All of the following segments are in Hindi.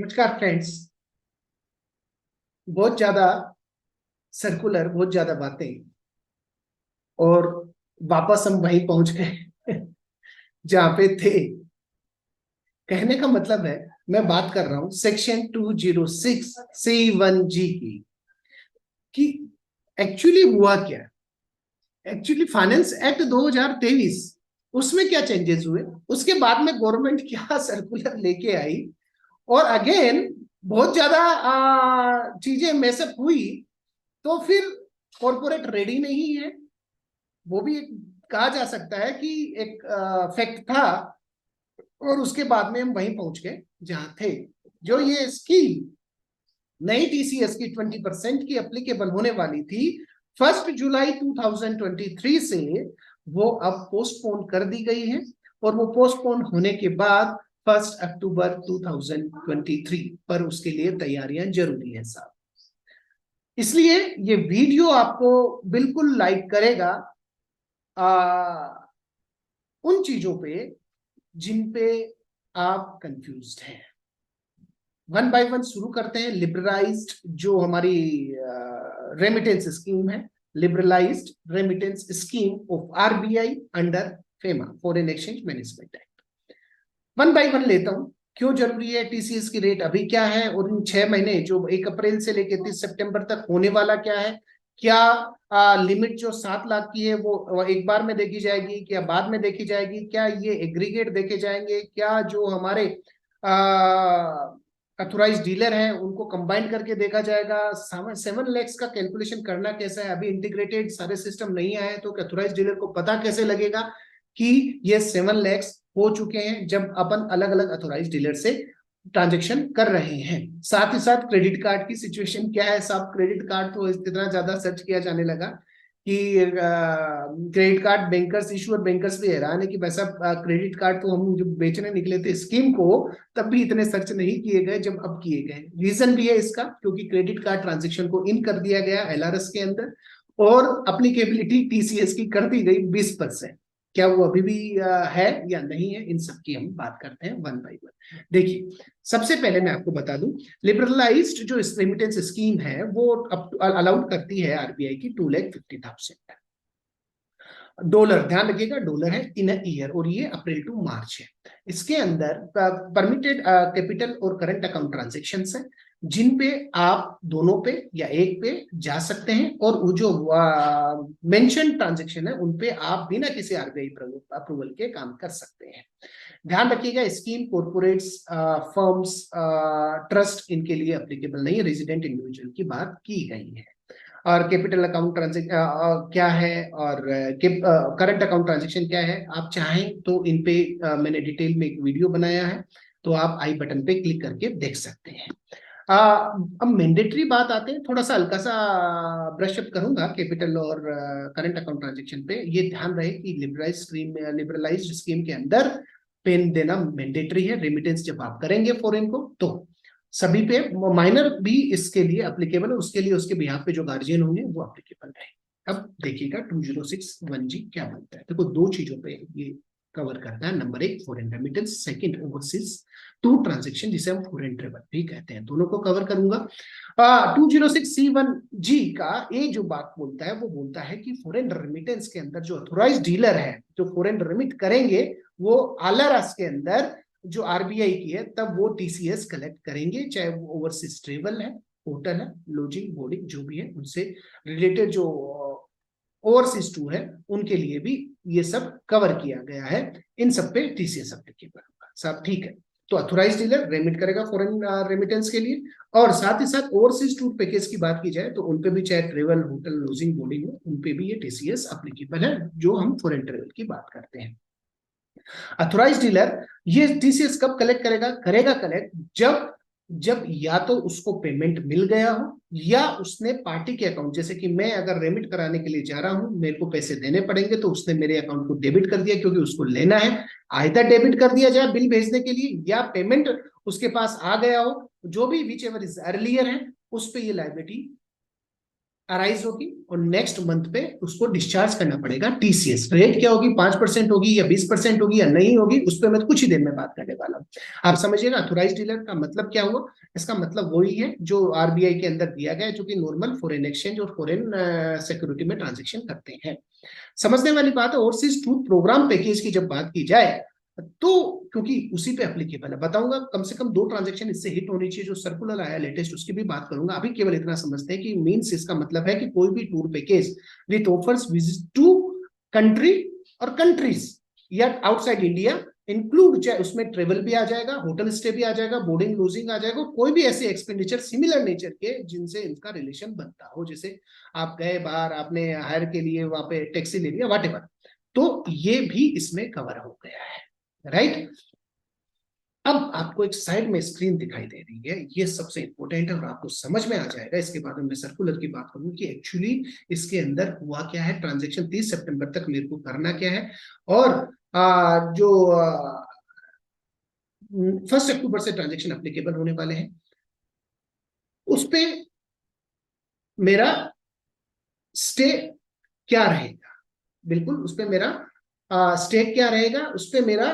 नमस्कार फ्रेंड्स। बहुत ज्यादा सर्कुलर, बहुत ज्यादा बातें, और वापस हम वहीं पहुंच गए जहां पे थे। कहने का मतलब है, मैं बात कर रहा हूं सेक्शन 206 C1G की कि एक्चुअली हुआ क्या। एक्चुअली फाइनेंस एक्ट 2023 उसमें क्या चेंजेस हुए, उसके बाद में गवर्नमेंट क्या सर्कुलर लेके आई, और अगेन बहुत ज्यादा चीजें मैसअप हुई। तो फिर कॉर्पोरेट रेडी नहीं है, वो भी एक कहा जा सकता है कि एक फैक्ट था। और उसके बाद में हम वहीं पहुंच गए जहां थे। जो ये स्कीम नई टीसीएस की 20% की एप्लीकेबल होने वाली थी 1 जुलाई 2023 से, वो अब पोस्टपोन कर दी गई है। और वो पोस्टपोन होने के बाद 1 अक्टूबर 2023 पर उसके लिए तैयारियां जरूरी है साहब। इसलिए ये वीडियो आपको बिल्कुल लाइक करेगा उन चीजों पे जिन पे आप कंफ्यूज्ड हैं। वन बाय वन शुरू करते हैं। लिबरलाइज्ड जो हमारी रेमिटेंस स्कीम है, liberalised remittance scheme of RBI under FEMA, foreign exchange management act. One by one लेता हूं, क्यों जरूरी है, टीसीएस की रेट अभी क्या है, और इन 6 महीने जो 1 अप्रैल से लेकर 30 सितंबर तक होने वाला क्या है। क्या लिमिट जो 7 लाख की है वो एक बार में देखी जाएगी, क्या बाद में देखी जाएगी, क्या ये एग्रीगेट देखे जाएंगे, क्या जो हमारे अथोराइज डीलर हैं उनको कंबाइन करके देखा जाएगा। 7 lakhs का कैलकुलेशन करना कैसा है, अभी इंटीग्रेटेड सारे सिस्टम नहीं आए, तो अथोराइज डीलर को पता कैसे लगेगा कि ये 7 lakhs हो चुके हैं जब अपन अलग अलग अथोराइज डीलर से ट्रांजेक्शन कर रहे हैं। साथ ही साथ क्रेडिट कार्ड की सिचुएशन क्या है साहब। क्रेडिट कार्ड तो इतना ज्यादा सर्च किया जाने लगा कि क्रेडिट कार्ड बैंकर्स इशू, और बैंकर्स भी हैरान है कि वैसा क्रेडिट कार्ड तो हम जब बेचने निकले थे स्कीम को तब भी इतने सर्च नहीं किए गए जब अब किए गए। रीजन भी है इसका, क्योंकि क्रेडिट कार्ड ट्रांजेक्शन को इन कर दिया गया एलआरएस के अंदर, और अप्लीकेबिलिटी टीसीएस की कर दी गई 20%। क्या वो अभी भी है या नहीं है, इन सब की हम बात करते हैं वन बाय वन। देखिए, सबसे पहले मैं आपको बता दूं, लिबरलाइज्ड जो रेमिटेंस स्कीम है वो अलाउड करती है आरबीआई की $250,000 डॉलर। ध्यान रखिएगा, डॉलर है इन ईयर, और ये अप्रैल टू मार्च है। इसके अंदर परमिटेड कैपिटल और करंट अकाउंट ट्रांजेक्शन है जिन पे आप दोनों पे या एक पे जा सकते हैं, और वो जो मेंशन ट्रांजेक्शन है उन पे आप बिना किसी आरबीआई अप्रूवल के काम कर सकते हैं। ध्यान रखिएगा, स्कीम कॉर्पोरेट्स, फर्म्स, ट्रस्ट इनके लिए एप्लीकेबल नहीं है, रेजिडेंट इंडिविजुअल की बात की गई है। और कैपिटल अकाउंट ट्रांजेक्शन क्या है, और करंट अकाउंट ट्रांजेक्शन क्या है, आप चाहें तो इन पे मैंने डिटेल में एक वीडियो बनाया है, तो आप आई बटन पे क्लिक करके देख सकते हैं। अब मैंडेटरी बात आते हैं, थोड़ा सा हल्का सा ब्रश अप करूंगा कैपिटल और करंट अकाउंट ट्रांजेक्शन पे। ये ध्यान रहे कि लिबरलाइज्ड स्कीम के अंदर पेन देना मैंडेटरी है। रेमिटेंस जब आप करेंगे फॉरेन को तो सभी पे, माइनर भी इसके लिए अप्लीकेबल है, उसके लिए उसके बिहाफ पे जो गार्जियन होंगे वो अप्लीकेबल है। अब देखिएगा 2061G क्या बोलता है। देखो, दो चीजों पे ये कवर करता है। Number 1 foreign remittance, second overseas to transaction जिसे हम फॉरेन ट्रेवल भी कहते हैं, दोनों को कवर करूंगा। 206C1G का ये जो बात बोलता है वो बोलता है कि फॉरेन रेमिटेंस के अंदर जो अथोराइज डीलर है जो फॉरेन रेमिट करेंगे वो आलआरएस के अंदर जो आरबीआई की है तब वो टीसीएस कलेक्ट करेंगे, चाहे वो ओवरसीज ट्रेवल है, होटल है, लॉजिंग, बोर्डिंग जो भी है उनसे रिलेटेड जो ओवरसीज टूर है उनके लिए भी ये सब कवर किया गया है। इन सब पे टीसीएस एप्लीकेबल होगा साहब, ठीक है। तो अथोराइज डीलर रेमिट करेगा फॉरेन रेमिटेंस के लिए, और साथ ही साथ ओवरसीज टूर पैकेज की बात की जाए तो उनपे भी, चाहे ट्रेवल, होटल, लॉजिंग, बोर्डिंग हो, उनपे भी ये टीसीएस एप्लीकेबल है जो हम फॉरेन ट्रेवल की बात करते हैं। अथोराइज डीलर ये टीसीएस कब कलेक्ट करेगा कलेक्ट जब जब या तो उसको पेमेंट मिल गया हो या उसने पार्टी के अकाउंट, जैसे कि मैं अगर रेमिट कराने के लिए जा रहा हूं, मेरे को पैसे देने पड़ेंगे, तो उसने मेरे अकाउंट को डेबिट कर दिया क्योंकि उसको लेना है। आइदर डेबिट कर दिया जाए बिल भेजने के लिए, या पेमेंट उसके पास आ गया हो, जो भी विच एवर इज अर्लियर है उस पर ये लायबिलिटी अराइज होगी और नेक्स्ट मंथ पे उसको डिस्चार्ज करना पड़ेगा टीसीएस। रेट क्या होगी, 5% होगी या 20% होगी या नहीं होगी, उस पर मैं कुछ ही देर में बात करने वाला हूँ। आप समझिएगा अथोराइज डीलर का मतलब क्या हुआ। इसका मतलब वही है जो आरबीआई के अंदर दिया गया है, जो कि नॉर्मल फॉरेन एक्सचेंज और फॉरेन सिक्योरिटी में ट्रांजेक्शन करते हैं। समझने वाली बात है। ओवरसीज टूर प्रोग्राम पैकेज की जब बात की जाए तो क्योंकि उसी पे एप्लीकेबल है, बताऊंगा कम से कम 2 ट्रांजेक्शन इससे हिट होनी चाहिए। जो सर्कुलर आया लेटेस्ट उसकी भी बात करूंगा। अभी केवल इतना समझते हैं कि मींस इसका मतलब है कि कोई भी tour package with offers visit to country और कंट्रीज या आउटसाइड इंडिया इंक्लूड, चाहे उसमें ट्रेवल भी आ जाएगा, होटल स्टे भी आ जाएगा, बोर्डिंग लूजिंग आ जाएगा, कोई भी ऐसे एक्सपेंडिचर सिमिलर नेचर के जिनसे इनका रिलेशन बनता हो, जैसे आप गए बाहर, आपने हायर के लिए वहां पे टैक्सी ले लिया, वट एवर, तो ये भी इसमें कवर हो गया है। राइट। अब आपको एक साइड में स्क्रीन दिखाई दे रही है, ये सबसे इंपॉर्टेंट है और आपको समझ में आ जाएगा इसके बाद में मैं सर्कुलर की बात करूं कि एक्चुअली इसके अंदर हुआ क्या है, ट्रांजैक्शन 30 सितंबर तक मेरे को करना क्या है, और जो 1 अक्टूबर से ट्रांजैक्शन एप्लीकेबल होने वाले हैं उस पे मेरा स्टे क्या रहेगा। बिल्कुल उस पे मेरा स्टे क्या रहेगा, उस पे मेरा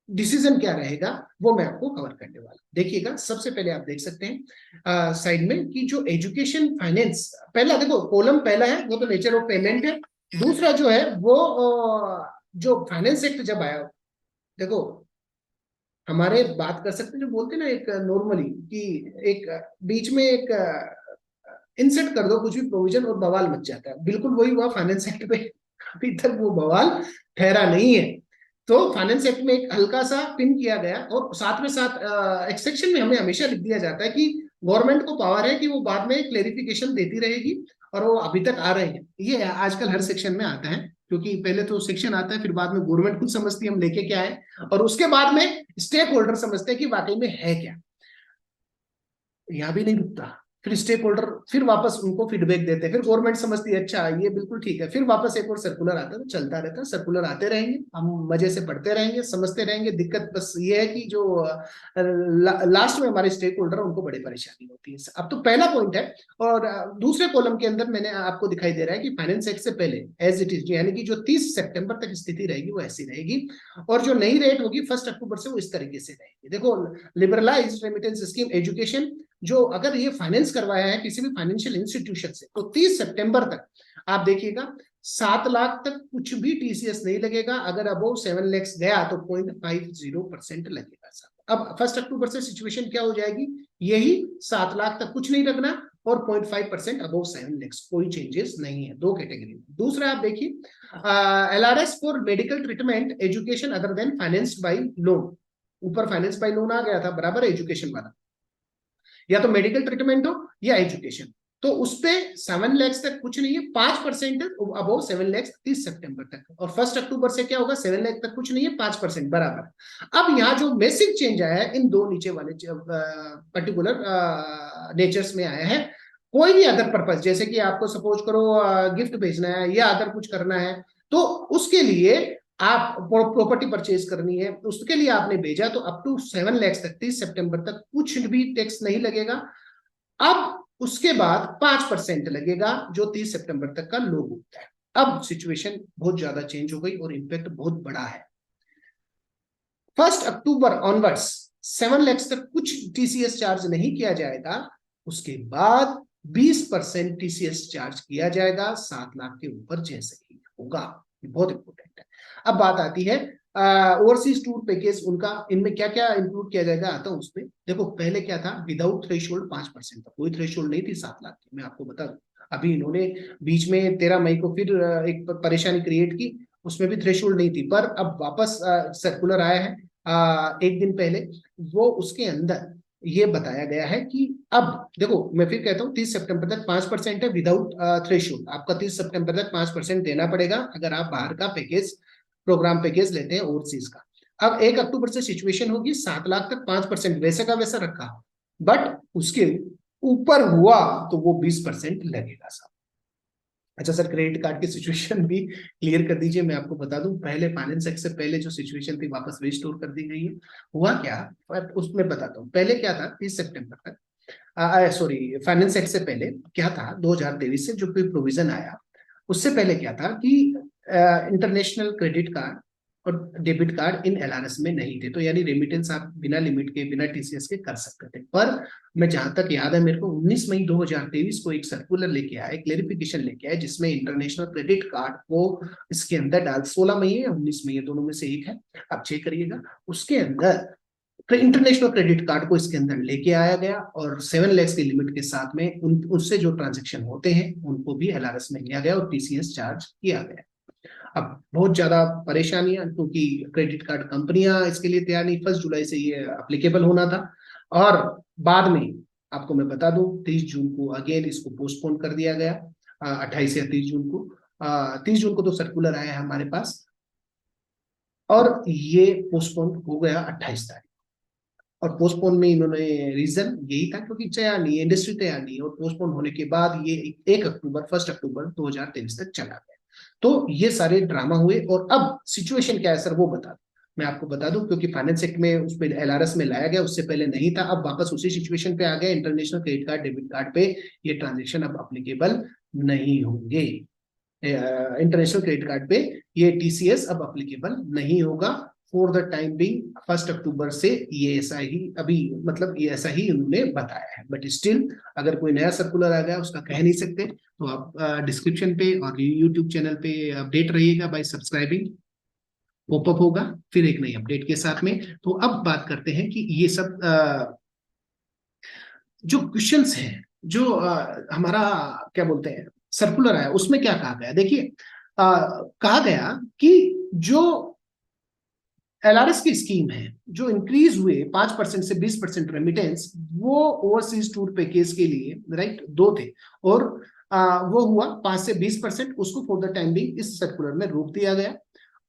डिसीजन क्या रहेगा, वो मैं आपको कवर करने वाला। देखिएगा सबसे पहले आप देख सकते हैं साइड में कि जो एजुकेशन फाइनेंस, पहला देखो कॉलम पहला है वो तो नेचर ऑफ पेमेंट है। दूसरा जो है वो जो फाइनेंस एक्ट जब आया, देखो हमारे बात कर सकते हैं जो बोलते हैं ना एक नॉर्मली कि एक बीच में एक इंसर्ट कर दो कुछ भी प्रोविजन और बवाल मच जाता है, बिल्कुल वही हुआ फाइनेंस एक्ट पे। अभी तक वो बवाल ठहरा नहीं है। तो फाइनेंस एक्ट में एक हल्का सा पिन किया गया और साथ में साथ एक सेक्शन में हमें हमेशा लिख दिया जाता है कि गवर्नमेंट को पावर है कि वो बाद में क्लेरिफिकेशन देती रहेगी, और वो अभी तक आ रहे हैं। ये आजकल हर सेक्शन में आता है, क्योंकि पहले तो सेक्शन आता है फिर बाद में गवर्नमेंट खुद समझती है हम लेके क्या है, और उसके बाद में स्टेक होल्डर समझते हैं कि वाकई में है क्या। यहाँ भी नहीं रुकता, फिर स्टेक होल्डर फिर वापस उनको फीडबैक देते हैं, फिर गवर्नमेंट समझती है अच्छा ये बिल्कुल ठीक है, फिर वापस एक और सर्कुलर आता है, तो चलता रहता है। सर्कुलर आते रहेंगे, हम मजे से पढ़ते रहेंगे, समझते रहेंगे। दिक्कत बस ये है कि जो लास्ट में हमारे स्टेक होल्डर उनको बड़ी परेशानी होती है। अब तो पहला पॉइंट है। और दूसरे कॉलम के अंदर मैंने आपको दिखाई दे रहा है कि फाइनेंस एक्ट से पहले एज इट इज, यानी कि जो 30 सितंबर तक स्थिति रहेगी वो ऐसी रहेगी, और जो नई रेट होगी 1 अक्टूबर से वो इस तरीके से रहेगी। देखो लिबरलाइज रेमिटेंस स्कीम एजुकेशन, जो अगर ये फाइनेंस करवाया है किसी भी फाइनेंशियल इंस्टीट्यूशन से, तो 30 सितंबर तक आप देखिएगा 7 लाख तक कुछ भी टीसीएस नहीं लगेगा। अगर अबोव 7 लाख गया तो 0.50% लगेगा। अब 1 अक्टूबर से सिचुएशन क्या हो जाएगी, यही 7 लाख तक कुछ नहीं लगना और 0.5% अबोव 7 लाख, कोई चेंजेस नहीं है। 2 कैटेगरी में। दूसरा आप देखिए LRS for medical treatment education other than financed by loan, ऊपर फाइनेंस बाय लोन आ गया था, बराबर एजुकेशन वाला, या तो मेडिकल ट्रीटमेंट हो या एजुकेशन, तो उस पे 7 लाख तक कुछ नहीं है, 5% अबव 7 लाख 30 सितंबर तक, और 1 अक्टूबर से क्या होगा 7 लाख तक कुछ नहीं है, 5% बराबर। अब यहाँ जो बेसिक चेंज आया है इन दो नीचे वाले पर्टिकुलर नेचर्स में आया है, कोई भी अदर पर्पज, जैसे कि आपको सपोज करो गिफ्ट भेजना है या अदर कुछ करना है, तो उसके लिए आप प्रॉपर्टी परचेज करनी है, तो उसके लिए आपने भेजा, तो अप टू 7 लाख तक 30 सितंबर तक कुछ भी टैक्स नहीं लगेगा। अब उसके बाद 5% लगेगा जो 30 सितंबर तक का लो होता है। अब सिचुएशन बहुत ज्यादा चेंज हो गई और इंपैक्ट बहुत बड़ा है। 1 अक्टूबर ऑनवर्ड्स 7 लाख तक कुछ टीसीएस चार्ज नहीं किया जाएगा, उसके बाद 20% टीसीएस चार्ज किया जाएगा 7 लाख के ऊपर जैसे ही होगा। बहुत इंपॉर्टेंट है। अब बात आती है ओवरसीज टूर पैकेज, उनका इनमें क्या क्या इंक्लूड किया जाएगा, आता हूं उसमें। देखो पहले क्या था, विदाउट थ्रेशोल्ड 5% था, कोई थ्रेशोल्ड नहीं थी 7 लाख की, मैं आपको बता दूं। अभी इन्होंने बीच में 13 मई को फिर एक परेशानी क्रिएट की, उसमें भी थ्रेशोल्ड नहीं थी, पर अब वापस सर्कुलर आया है एक दिन पहले, वो उसके अंदर ये बताया गया है कि अब देखो मैं फिर कहता हूँ 30 सितंबर तक 5% है विदाउट थ्रेशोल्ड, आपका 30 सितंबर तक 5% देना पड़ेगा अगर आप बाहर का पैकेज प्रोग्राम पैकेज लेते हैं ओवरसीज का। अब 1 अक्टूबर से सिचुएशन होगी 7 लाख तक 5% वैसे का वैसा रखा, बट उसके ऊपर हुआ तो वो 20% लगेगा साहब। अच्छा सर क्रेडिट कार्ड की सिचुएशन भी क्लियर कर दीजिए, मैं आपको बता दूं पहले फाइनेंस एक्ट से पहले जो सिचुएशन थी वापस रिस्टोर कर दी गई है। हुआ क्या, उसमें बताता हूँ। पहले क्या था 30 सितंबर तक सॉरी, फाइनेंस एक्ट से पहले क्या था, 2023 से जो कोई प्रोविजन आया उससे पहले क्या था कि इंटरनेशनल क्रेडिट कार्ड और डेबिट कार्ड इन एलआरएस में नहीं थे, तो यानी रेमिटेंस आप बिना लिमिट के, बिना टीसीएस के कर सकते थे। पर मैं जहां तक याद है मेरे को, 19 मई 2023 को एक सर्कुलर लेके आए, क्लेरिफिकेशन लेके आए, जिसमें इंटरनेशनल क्रेडिट कार्ड को इसके अंदर डाल, 16 मई या 19 मई दोनों में से एक है, आप चेक करिएगा। उसके अंदर इंटरनेशनल क्रेडिट कार्ड को इसके अंदर लेके आया गया और 7 लाख की लिमिट के साथ में उससे जो ट्रांजेक्शन होते हैं उनको भी एलआरएस में लिया गया और टीसीएस चार्ज किया गया। अब बहुत ज्यादा परेशानियां, क्योंकि क्रेडिट कार्ड कंपनियां इसके लिए तैयार नहीं, 1 जुलाई से ये अप्लीकेबल होना था। और बाद में आपको मैं बता दूं, 30 जून को अगेन इसको पोस्टपोन कर दिया गया, 28 या 30 जून को। 30 जून को तो सर्कुलर आया है हमारे पास, और ये पोस्टपोन हो गया 28 तारीख। और पोस्टपोन में इन्होंने रीजन यही था क्योंकि तैयार नहीं है, इंडस्ट्री तैयार नहीं है, और पोस्टपोन होने के बाद ये 1 अक्टूबर 2023 तक चला गया। तो ये सारे ड्रामा हुए, और अब सिचुएशन क्या है सर वो बता दूं, मैं आपको बता दूं, क्योंकि फाइनेंस एक्ट में उस पर एलआरएस में लाया गया, उससे पहले नहीं था, अब वापस उसी सिचुएशन पे आ गया। International credit card, debit card पे ये ट्रांजेक्शन अब अप्लीकेबल नहीं होंगे। इंटरनेशनल क्रेडिट कार्ड पे ये टीसीएस अब अप्लीकेबल नहीं होगा फॉर द टाइम बिंग। 1 अक्टूबर से ये ऐसा ही, अभी मतलब ये ऐसा ही उन्होंने बताया है। बट स्टिल अगर कोई नया सर्कुलर आ गया उसका कह नहीं सकते, तो आप डिस्क्रिप्शन पे और यूट्यूब चैनल पे अपडेट रहिएगा बाय सब्सक्राइबिंग। पॉपअप होगा फिर एक नई अपडेट के साथ में। तो अब बात करते हैं कि ये सब जो क्वेश्चंस हैं, जो हमारा क्या बोलते हैं सर्कुलर आया, उसमें क्या कहा गया, देखिए कहा गया कि जो एलआरएस की स्कीम है, जो इंक्रीज हुए 5% से 20% रेमिटेंस, वो ओवरसीज टूर पैकेज के लिए राइट 2 थे, और वो हुआ 5 से 20%, उसको फॉर द टाइम बिंग इस सर्कुलर में रोक दिया गया।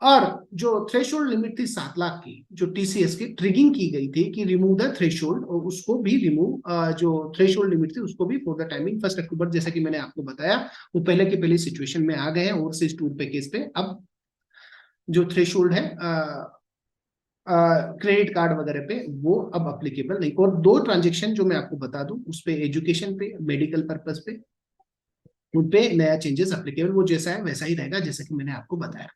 और जो थ्रेशोल्ड लिमिट थी 7 लाख की, जो टीसीएस की ट्रिगिंग की गई थी कि रिमूव द थ्रेशोल्ड, और उसको भी रिमूव, जो थ्रेशोल्ड लिमिट थी उसको भी फॉर द टाइमिंग 1 अक्टूबर, जैसे कि मैंने आपको बताया, वो पहले की पहले सिचुएशन में आ गए हैं ओवरसीज टूर पैकेज पे। अब जो थ्रेशोल्ड है क्रेडिट कार्ड वगैरह पे, वो अब अप्लीकेबल नहीं। और 2 ट्रांजेक्शन जो मैं आपको बता दूं, उस पे एजुकेशन पे, मेडिकल पर्पस पे, उन पे नया चेंजेस अप्लीकेबल, वो जैसा है वैसा ही रहेगा जैसा कि मैंने आपको बताया।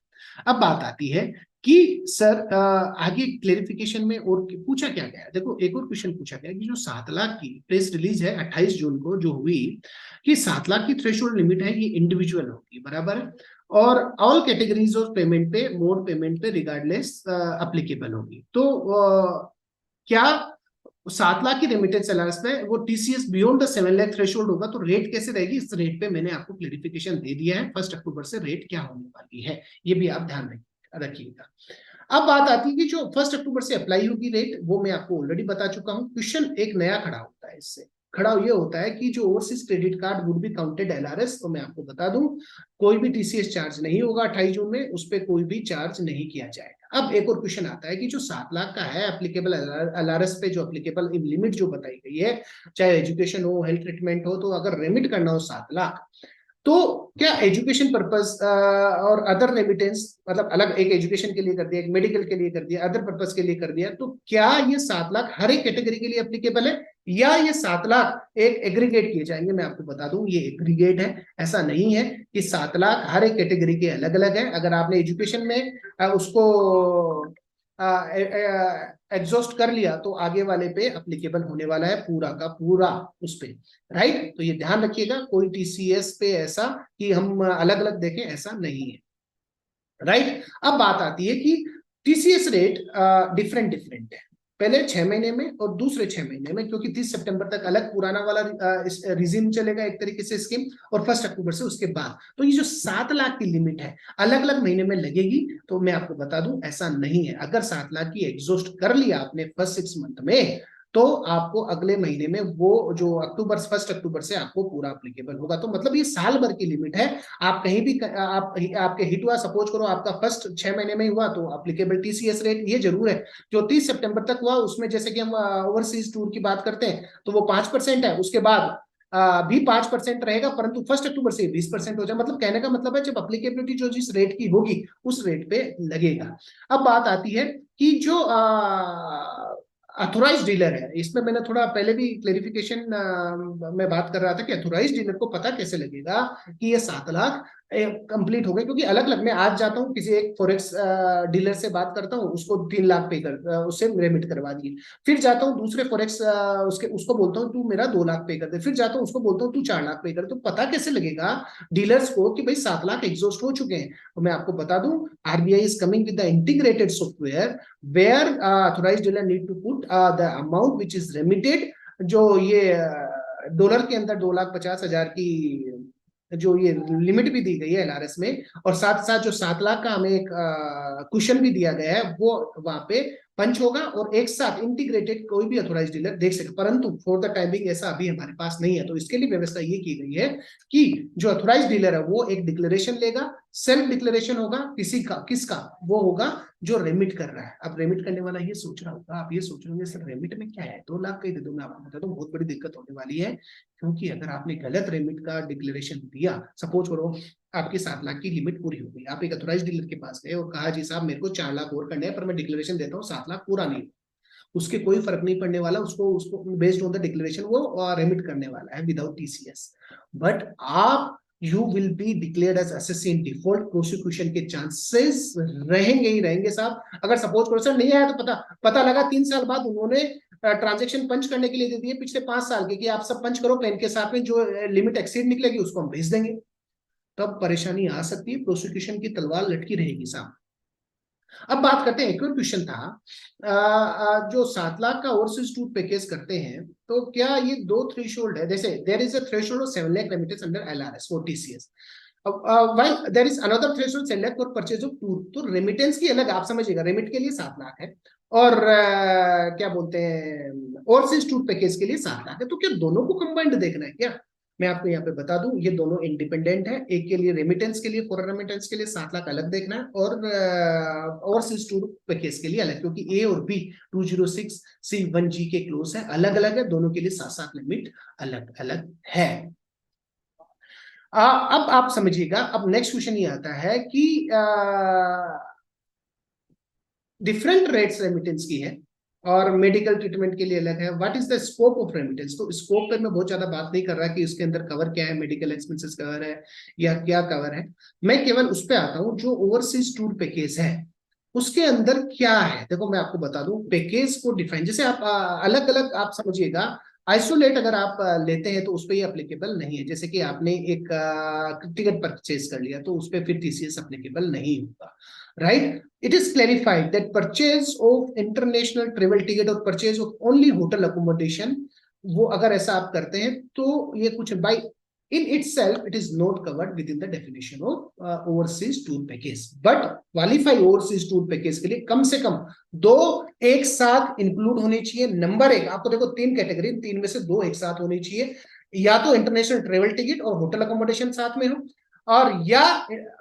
अब बात आती है कि सर आगे क्लेरिफिकेशन में और पूछा क्या गया, देखो एक और क्वेश्चन पूछा गया कि जो 7 लाख की प्रेस रिलीज है 28 जून को जो हुई, कि 7 लाख की थ्रेशोल्ड लिमिट है, ये इंडिविजुअल होगी, बराबर है, और ऑल कैटेगरीज ऑफ पेमेंट पे, मोड पेमेंट पे रिगार्डलेस अप्लीकेबल होगी। तो क्या 7 लाख की रेमिटेंस एलाउंस में वो TCS beyond the 7 lakh threshold होगा, तो रेट कैसे रहेगी, इस रेट पे मैंने आपको क्लेरिफिकेशन दे दिया है। 1 अक्टूबर से रेट क्या होने वाली है, ये भी आप ध्यान रखिएगा। अब बात आती है कि जो 1 अक्टूबर से अप्लाई होगी रेट, वो मैं आपको ऑलरेडी बता चुका हूँ। क्वेश्चन एक नया खड़ा होता है, इससे खड़ा ये होता है कि जो overseas credit card would be counted LRS, तो मैं आपको बता दूं कोई भी टीसीएस चार्ज नहीं होगा 28 जून में, उस पर कोई भी चार्ज नहीं किया जाएगा। अब एक और क्वेश्चन आता है कि जो 7 लाख का है एप्लीकेबल एलआरएस पे, जो एप्लीकेबल लिमिट जो बताई गई है, चाहे एजुकेशन हो, हेल्थ ट्रीटमेंट हो, तो अगर रेमिट करना हो 7 लाख, तो क्या एजुकेशन पर्पस और अदर रेमिटेंस, मतलब अलग एक एजुकेशन के लिए कर दिया, एक मेडिकल के लिए कर दिया, अदर पर्पस के लिए कर दिया, तो क्या ये 7 लाख हर एक कैटेगरी के लिए एप्लीकेबल है, या ये 7 लाख एक एग्रीगेट किए जाएंगे? मैं आपको बता दूं ये एग्रीगेट है, ऐसा नहीं है कि 7 लाख हर एक कैटेगरी के अलग अलग है। अगर आपने एजुकेशन में उसको एग्जॉस्ट कर लिया, तो आगे वाले पे अप्लीकेबल होने वाला है पूरा का पूरा उस पे, राइट। तो ये ध्यान रखिएगा, कोई टीसीएस पे ऐसा कि हम अलग अलग देखें, ऐसा नहीं है, राइट। अब बात आती है कि टीसीएस रेट डिफरेंट डिफरेंट है, पहले 6 महीने में और दूसरे 6 महीने में, क्योंकि 30 सितंबर तक अलग पुराना वाला रिजीम चलेगा एक तरीके से स्कीम, और 1 अक्टूबर से उसके बाद। तो ये जो 7 लाख की लिमिट है अलग अलग महीने में लगेगी, तो मैं आपको बता दूं ऐसा नहीं है। अगर 7 लाख की एग्जॉस्ट कर लिया आपने फर्स्ट 6 मंथ में, तो आपको अगले महीने में वो जो 1 अक्टूबर से आपको पूरा अप्लीकेबल होगा। तो मतलब ये साल भर की लिमिट है। आप कहीं भी आप आपके हिट हुआ, सपोज करो आपका फर्स्ट 6 महीने में हुआ, तो अप्लीकेबल टीसीएस रेट ये जरूर है जो 30 सितंबर तक हुआ, उसमें जैसे कि हम ओवरसीज टूर की बात करते हैं तो वो 5% है, उसके बाद भी 5% रहेगा, परंतु 1 अक्टूबर से 20% हो जाए। मतलब कहने का मतलब है जब अप्लीकेबिलिटी जो जिस रेट की होगी उस रेट पे लगेगा। अब बात आती है कि जो अथोराइज डीलर है, इसमें मैंने थोड़ा पहले भी क्लेरिफिकेशन में बात कर रहा था कि अथोराइज डीलर को पता कैसे लगेगा कि ये 7 लाख कंप्लीट हो गए, क्योंकि अलग अलग मैं आज जाता हूँ किसी एक फॉरेक्स डीलर से बात करता हूँ, उसको 3 लाख पे कर उससे रेमिट करवा दिए। फिर जाता हूँ दूसरे फॉरेक्स उसको बोलता हूँ तू मेरा 2 लाख पे कर दे। फिर जाता हूँ उसको बोलता हूँ तू 4 लाख पे कर। तो पता कैसे लगेगा डीलर्स को कि भाई 7 लाख एग्जॉस्ट हो चुके हैं? तो मैं आपको बता दूं, RBI is coming with the integrated software where authorized dealer need to put the amount which is remitted। जो ये डॉलर के अंदर 2,50,000 की जो ये लिमिट भी दी गई है एलआरएस में, और साथ साथ जो 7 लाख का हमें एक कुशन भी दिया गया है, वो वहां पे पंच होगा और एक साथ इंटीग्रेटेड कोई भी अथोराइज डीलर देख सके। परंतु फॉर द टाइमिंग ऐसा अभी हमारे पास नहीं है, तो इसके लिए व्यवस्था ये की गई है कि जो अथोराइज डीलर है वो एक डिक्लेरेशन लेगा, सेल्फ डिक्लेरेशन होगा, किसका वो होगा जो रेमिट कर रहा है। अब रेमिट करने वाला ये सोच रहा होगा, आप ये सोच रहे होंगे सर रेमिट में क्या है, 2 लाख का ही दे दो। मैं आपको बता दूं बहुत बड़ी दिक्कत होने वाली है, क्योंकि अगर आपने गलत रेमिट का डिक्लेरेशन दिया, सपोज करो आपकी 7 लाख की लिमिट पूरी हो गई, आप एक अथोराइज डीलर के पास गए और कहा जी साहब मेरे को 4 लाख और करने हैं, पर मैं डिक्लेरेशन देता हूँ 7 लाख पूरा नहीं, उसके कोई फर्क नहीं पड़ने वाला, उसको उसको बेस्ड ऑन द डिक्लेरेशन वो रेमिट करने वाला है विदाउट टीसीएस। बट आप you will be declared as SSC in default, prosecution के चांसेस रहेंगे ही रहेंगे साहब। अगर सपोज करो सर नहीं आया तो पता पता लगा 3 साल बाद उन्होंने ट्रांजेक्शन पंच करने के लिए दे दिए पिछले 5 साल के, कि आप सब पंच करो पेन के साथ में, जो लिमिट एक्सीड निकलेगी उसको हम भेज देंगे। तब परेशानी आ सकती है, प्रोसिक्यूशन की तलवार लटकी रहेगी साहब। अब बात करते हैं, एक और क्वेश्चन था जो 7 लाख का ओवरसीज टूर पैकेज करते हैं, तो क्या ये 2 थ्रेशोल्ड है? जैसे there is a threshold of 7 lakh remittance under LRS for TCS, while there is another threshold 7 lakh for purchase of tour. तो रेमिटेंस की अलग, आप समझिएगा, रेमिट के लिए 7 लाख है और क्या बोलते हैं ओवरसीज टूर पैकेज के लिए 7 लाख है। तो क्या दोनों को कंबाइंड देखना है क्या? मैं आपको यहाँ पे बता दूं ये दोनों इंडिपेंडेंट है, एक के लिए रेमिटेंस के लिए, फॉरेन रेमिटेंस के लिए 7 लाख अलग देखना है, और ओवरसीज टूर पैकेज के लिए अलग, क्योंकि ए और बी 206C1G के क्लोज है, अलग अलग है, दोनों के लिए 7-7 लिमिट अलग अलग है। अब आप समझिएगा, अब नेक्स्ट क्वेश्चन ये आता है कि डिफरेंट रेट्स रेमिटेंस की है और मेडिकल ट्रीटमेंट के लिए अलग है। What is the scope of remittance? तो स्कोप पर मैं बहुत ज्यादा बात नहीं कर रहा कि उसके अंदर कवर क्या है, मेडिकल एक्सपेंसेस कवर है या क्या कवर है, मैं केवल उस पर आता हूं जो ओवरसीज टूर पैकेज है उसके अंदर क्या है। देखो मैं आपको बता दूं पैकेज को डिफाइन, जैसे आप अलग अलग आप समझिएगा, आइसोलेट अगर आप लेते हैं तो उस पर ये अप्लीकेबल नहीं है। जैसे कि आपने एक टिकट परचेज कर लिया तो उस पर फिर टीसीएस अप्लीकेबल नहीं होगा, right? It is clarified that purchase of international travel ticket और purchase of only hotel accommodation, वो अगर ऐसा आप करते हैं तो ये कुछ by in itself it is not covered within the definition of overseas tour package, but qualify overseas tour package के लिए कम से कम 2 एक साथ इंक्लूड होनी चाहिए। नंबर 1, आपको देखो 3 कैटेगरी, 3 में से 2 एक साथ होनी चाहिए, या तो इंटरनेशनल ट्रेवल टिकट और होटल अकोमोडेशन साथ में हो, और या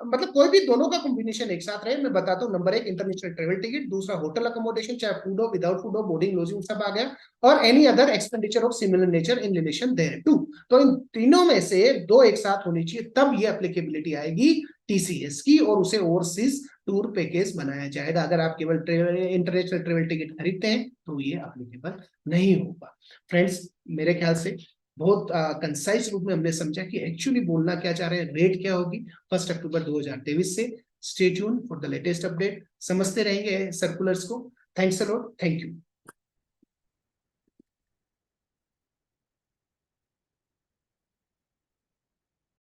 मतलब कोई भी दोनों का कॉम्बिनेशन एक साथ रहे। मैं बताता हूँ, नंबर 1 इंटरनेशनल ट्रेवल टिकट, दूसरा होटल अकोमोडेशन, चाहे फूड हो विदाउट फूड हो, बोर्डिंग लॉजिंग सब आ गया, और any other expenditure of similar nature in relation there to. तो इन तीनों में से 2 एक साथ होनी चाहिए, तब ये एप्लीकेबिलिटी आएगी टीसीएस की और उसे ओवरसीज टूर पैकेज बनाया जाएगा। अगर आप केवल इंटरनेशनल ट्रेवल टिकट खरीदते हैं तो ये एप्लीकेबल नहीं होगा। फ्रेंड्स मेरे ख्याल से बहुत कंसाइज रूप में हमने समझा कि एक्चुअली बोलना क्या चाह रहे हैं, रेट क्या होगी 1 अक्टूबर 2023 से। Stay tune for the latest update, समझते रहेंगे सर्कुलर्स को। Thanks a lot, thank you.